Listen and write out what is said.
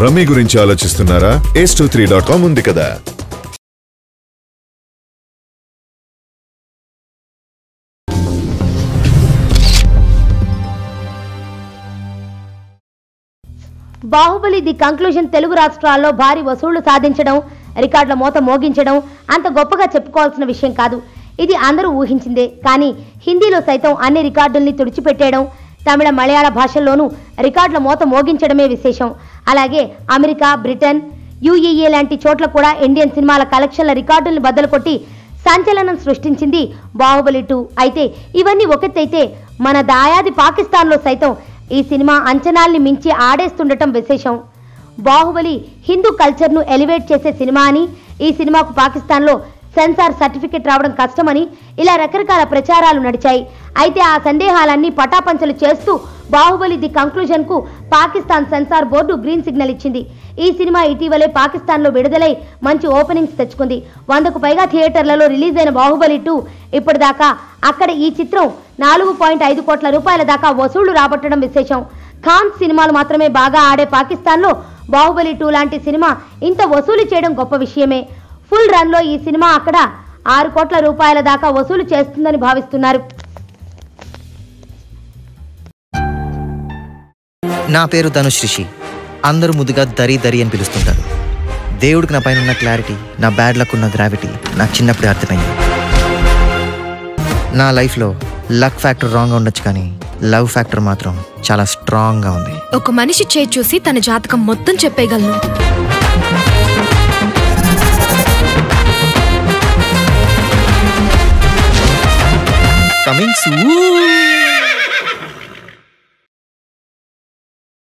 Rummy గురించి ఆలోచిస్తున్నారా? ace23.com ఉంది కదా. బాహుబలి ది కంక్లూజన్ తెలుగు రాష్ట్రాల్లో భారీ వసూళ్లు సాధించడం, రికార్డుల మోత మోగించడం అంత గొప్పగా చెప్పుకోవాల్సిన విషయం కాదు. ఇది అందరూ ఊహించిందే. కానీ హిందీలో సైతం అన్ని రికార్డుల్ని తుడిచిపెట్టేయడం, తమిళ మలయాళ భాషల్లోనూ రికార్డుల మోత మోగించడమే విశేషం. అలాగే అమెరికా, బ్రిటన్, యుఏఈ లాంటి చోట్ల కూడా ఇండియన్ సినిమాల కలెక్షన్ల రికార్డుల్ని బద్దలు కొట్టి సంచలనం సృష్టించింది బాహుబలి 2. అయితే ఇవన్నీ ఒకటైతే మన దాయాది పాకిస్తాన్లో సైతం ఈ సినిమా అంచనాల్ని మించి ఆడేస్తుండటం విశేషం. బాహుబలి హిందూ కల్చర్ను ఎలివేట్ చేసే సినిమా అని, ఈ సినిమాకు పాకిస్తాన్లో సెన్సార్ సర్టిఫికెట్ రావడం కష్టమని ఇలా రకరకాల ప్రచారాలు నడిచాయి. అయితే ఆ సందేహాలన్నీ పటాపంచలు చేస్తూ బాహుబలి ది కంక్లూజన్కు Pakistan censor board green signal ఇచ్చింది. ఈ సినిమా ఇటీవలే పాకిస్తాన్లో విడుదలై మంచి ఓపెనింగ్స్ తెచ్చుకుంది. 100కు పైగా థియేటర్లలో రిలీజ్ అయిన బాహుబలి 2 ఇప్పటిదాకా అక్కడ ఈ చిత్రం 4.5 కోట్ల రూపాయల దాకా వసూళ్లు రాబట్టడం విశేషం. ఖాన్ సినిమాలు మాత్రమే బాగా ఆడే పాకిస్తాన్లో బాహుబలి 2 లాంటి సినిమా ఇంత వసూలు చేయడం గొప్ప విషయమే. ఫుల్ రన్లో ఈ సినిమా అక్కడ 6 కోట్ల రూపాయల దాకా వసూలు చేస్తుందని భావిస్తున్నారు. నా పేరు ధనుష్ రిషి. అందరూ ముద్దుగా దరి దరి అని పిలుస్తుంటారు. దేవుడికి నా పైన ఉన్న క్లారిటీ, నా బ్యాడ్ లక్ ఉన్న గ్రావిటీ నాకు చిన్నప్పుడే అర్థమైంది. నా లైఫ్లో లక్ ఫ్యాక్టర్ రాంగ్గా ఉండొచ్చు, కానీ లవ్ ఫ్యాక్టర్ మాత్రం చాలా స్ట్రాంగ్గా ఉంది. ఒక మనిషి చేయి చూసి తన జాతకం మొత్తం చెప్పేయగలను. Coming soon.